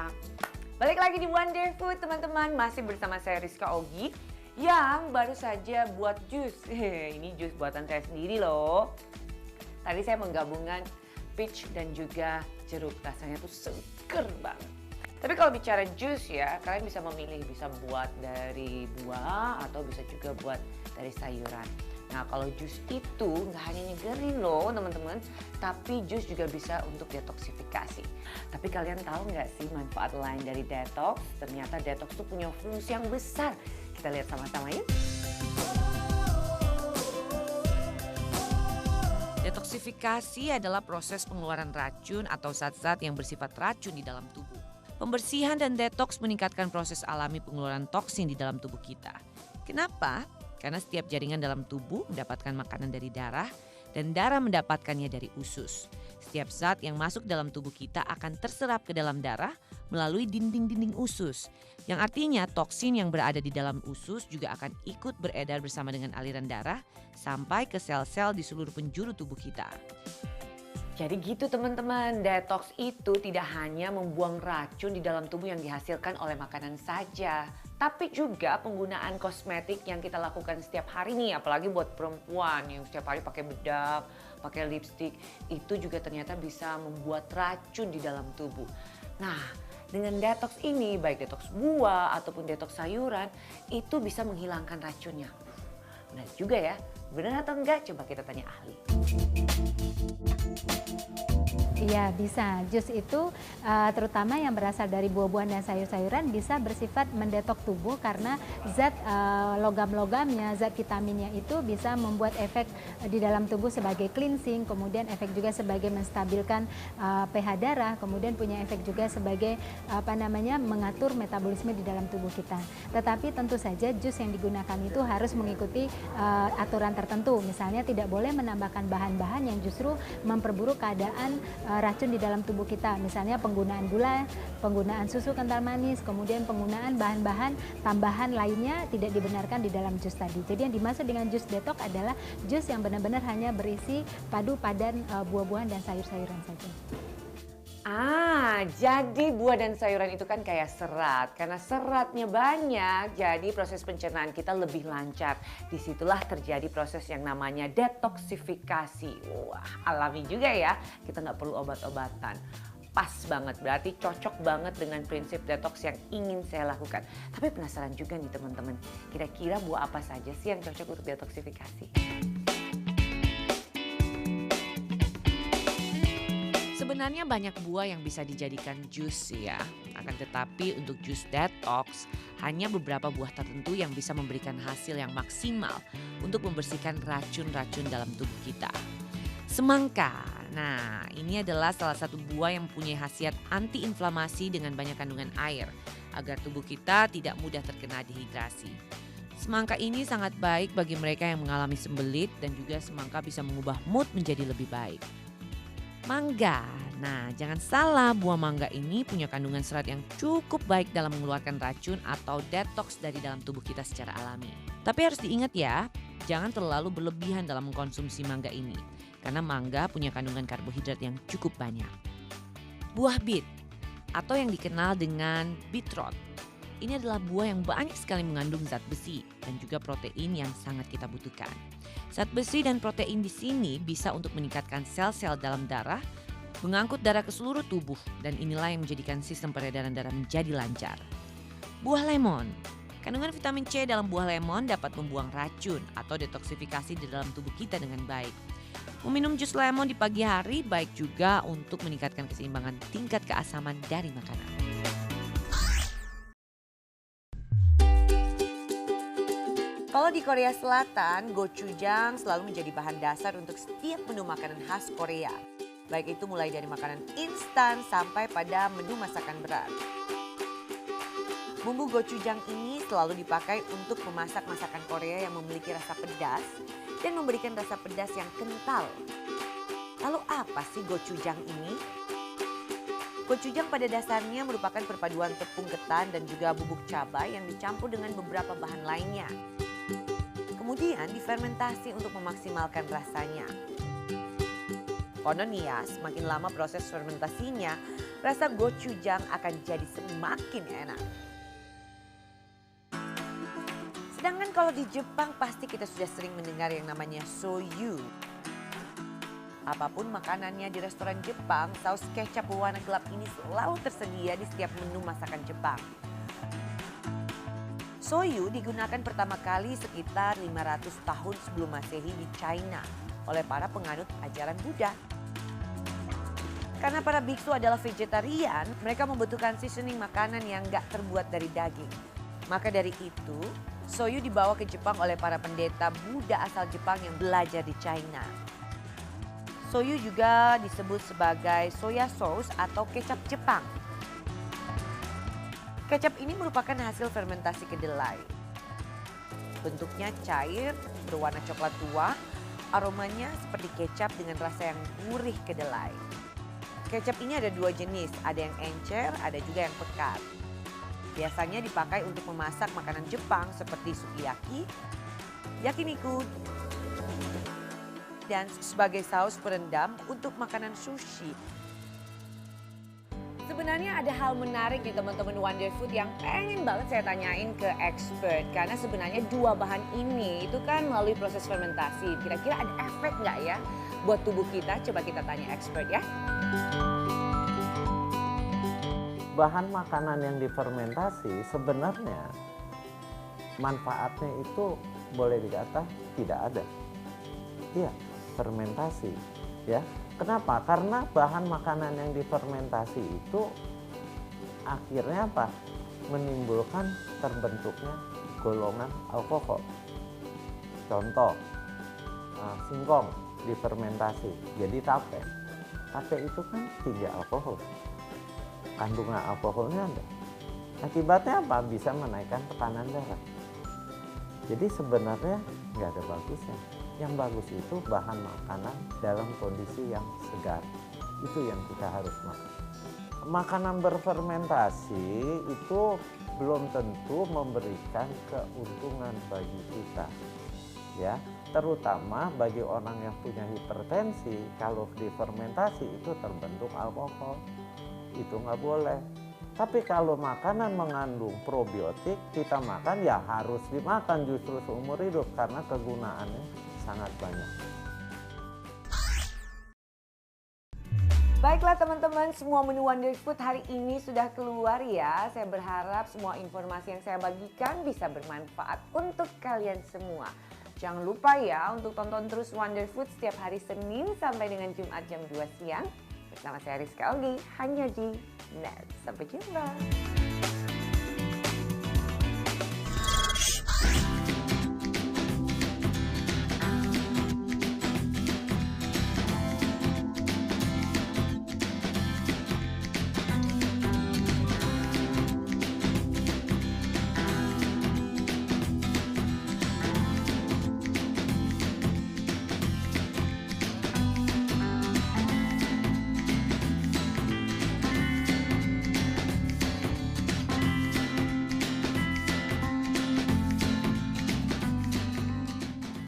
semuanya. Balik lagi di Wonder Food teman-teman, masih bersama saya Rizka Ogi yang baru saja buat jus. Ini jus buatan saya sendiri loh. Tadi saya menggabungkan peach dan juga jeruk, rasanya tuh seger banget. Tapi kalau bicara jus ya, kalian bisa memilih, bisa buat dari buah atau bisa juga buat dari sayuran. Nah kalau jus itu nggak hanya nyegerin loh teman-teman, tapi jus juga bisa untuk detoksifikasi. Tapi kalian tahu nggak sih manfaat lain dari detox? Ternyata detox tuh punya fungsi yang besar. Kita lihat sama-sama yuk. Detoksifikasi adalah proses pengeluaran racun atau zat-zat yang bersifat racun di dalam tubuh. Pembersihan dan detox meningkatkan proses alami pengeluaran toksin di dalam tubuh kita. Kenapa? Karena setiap jaringan dalam tubuh mendapatkan makanan dari darah dan darah mendapatkannya dari usus. Setiap zat yang masuk dalam tubuh kita akan terserap ke dalam darah melalui dinding-dinding usus. Yang artinya toksin yang berada di dalam usus juga akan ikut beredar bersama dengan aliran darah sampai ke sel-sel di seluruh penjuru tubuh kita. Jadi gitu teman-teman, detox itu tidak hanya membuang racun di dalam tubuh yang dihasilkan oleh makanan saja, tapi juga penggunaan kosmetik yang kita lakukan setiap hari nih, apalagi buat perempuan yang setiap hari pakai bedak, pakai lipstik, itu juga ternyata bisa membuat racun di dalam tubuh. Nah, dengan detox ini, baik detox buah ataupun detox sayuran, itu bisa menghilangkan racunnya. Benar juga ya, benar atau enggak? Coba kita tanya ahli. Iya bisa, jus itu terutama yang berasal dari buah-buahan dan sayur-sayuran bisa bersifat mendetok tubuh karena zat logam-logamnya, zat vitaminnya itu bisa membuat efek di dalam tubuh sebagai cleansing, kemudian efek juga sebagai menstabilkan pH darah, kemudian punya efek juga sebagai mengatur metabolisme di dalam tubuh kita. Tetapi tentu saja jus yang digunakan itu harus mengikuti aturan tertentu, misalnya tidak boleh menambahkan bahan-bahan yang justru memperburuk keadaan racun di dalam tubuh kita, misalnya penggunaan gula, penggunaan susu kental manis, kemudian penggunaan bahan-bahan tambahan lainnya tidak dibenarkan di dalam jus tadi. Jadi yang dimaksud dengan jus detox adalah jus yang benar-benar hanya berisi padu padan buah-buahan dan sayur-sayuran saja. Jadi buah dan sayuran itu kan kayak serat. Karena seratnya banyak, jadi proses pencernaan kita lebih lancar. Disitulah terjadi proses yang namanya detoksifikasi. Wah, alami juga ya. Kita nggak perlu obat-obatan. Pas banget, berarti cocok banget dengan prinsip detox yang ingin saya lakukan. Tapi penasaran juga nih teman-teman, kira-kira buah apa saja sih yang cocok untuk detoksifikasi? Sebenarnya banyak buah yang bisa dijadikan jus ya, akan tetapi untuk jus detox hanya beberapa buah tertentu yang bisa memberikan hasil yang maksimal untuk membersihkan racun-racun dalam tubuh kita. Semangka, nah ini adalah salah satu buah yang mempunyai khasiat anti-inflamasi dengan banyak kandungan air agar tubuh kita tidak mudah terkena dehidrasi. Semangka ini sangat baik bagi mereka yang mengalami sembelit dan juga semangka bisa mengubah mood menjadi lebih baik. Mangga, nah jangan salah buah mangga ini punya kandungan serat yang cukup baik dalam mengeluarkan racun atau detox dari dalam tubuh kita secara alami. Tapi harus diingat ya, jangan terlalu berlebihan dalam mengkonsumsi mangga ini. Karena mangga punya kandungan karbohidrat yang cukup banyak. Buah bit atau yang dikenal dengan beetroot. Ini adalah buah yang banyak sekali mengandung zat besi dan juga protein yang sangat kita butuhkan. Zat besi dan protein di sini bisa untuk meningkatkan sel-sel dalam darah, mengangkut darah ke seluruh tubuh, dan inilah yang menjadikan sistem peredaran darah menjadi lancar. Buah lemon. Kandungan vitamin C dalam buah lemon dapat membuang racun atau detoksifikasi di dalam tubuh kita dengan baik. Meminum jus lemon di pagi hari baik juga untuk meningkatkan keseimbangan tingkat keasaman dari makanan. Kalau di Korea Selatan, gochujang selalu menjadi bahan dasar untuk setiap menu makanan khas Korea. Baik itu mulai dari makanan instan sampai pada menu masakan berat. Bumbu gochujang ini selalu dipakai untuk memasak masakan Korea yang memiliki rasa pedas dan memberikan rasa pedas yang kental. Lalu apa sih gochujang ini? Gochujang pada dasarnya merupakan perpaduan tepung ketan dan juga bubuk cabai yang dicampur dengan beberapa bahan lainnya. Kemudian difermentasi untuk memaksimalkan rasanya. Konon nih ya, semakin lama proses fermentasinya, rasa gochujang akan jadi semakin enak. Sedangkan kalau di Jepang pasti kita sudah sering mendengar yang namanya soyu. Apapun makanannya di restoran Jepang, saus kecap berwarna gelap ini selalu tersedia di setiap menu masakan Jepang. Soyu digunakan pertama kali sekitar 500 tahun sebelum Masehi di China oleh para penganut ajaran Buddha. Karena para biksu adalah vegetarian, mereka membutuhkan seasoning makanan yang gak terbuat dari daging. Maka dari itu, soyu dibawa ke Jepang oleh para pendeta Buddha asal Jepang yang belajar di China. Soyu juga disebut sebagai soya sauce atau kecap Jepang. Kecap ini merupakan hasil fermentasi kedelai. Bentuknya cair, berwarna coklat tua, aromanya seperti kecap dengan rasa yang gurih kedelai. Kecap ini ada dua jenis, ada yang encer, ada juga yang pekat. Biasanya dipakai untuk memasak makanan Jepang seperti sukiyaki, yakiniku, dan sebagai saus perendam untuk makanan sushi. Sebenarnya ada hal menarik nih teman-teman Wonder Food yang pengen banget saya tanyain ke expert. Karena sebenarnya dua bahan ini itu kan melalui proses fermentasi. Kira-kira ada efek nggak ya buat tubuh kita? Coba kita tanya expert ya. Bahan makanan yang difermentasi sebenarnya manfaatnya itu boleh dikata tidak ada. Iya, fermentasi ya. Kenapa? Karena bahan makanan yang difermentasi itu akhirnya apa? Menimbulkan terbentuknya golongan alkohol. Contoh, singkong difermentasi jadi tape. Tape itu kan tinggi alkohol. Kandungan alkoholnya ada. Akibatnya apa? Bisa menaikkan tekanan darah. Jadi sebenarnya nggak ada bagusnya. Yang bagus itu bahan makanan dalam kondisi yang segar. Itu yang kita harus makan. Makanan berfermentasi itu belum tentu memberikan keuntungan bagi kita. Ya, terutama bagi orang yang punya hipertensi, kalau difermentasi itu terbentuk alkohol. Itu nggak boleh. Tapi kalau makanan mengandung probiotik, kita makan ya harus dimakan justru seumur hidup karena kegunaannya sangat banyak. Baiklah teman-teman, semua menu Wonder Food hari ini sudah keluar ya. Saya berharap semua informasi yang saya bagikan bisa bermanfaat untuk kalian semua. Jangan lupa ya untuk tonton terus Wonder Food setiap hari Senin sampai dengan Jumat jam 2 siang. Bersama saya Rizka Ogi, hanya di Net. Sampai jumpa.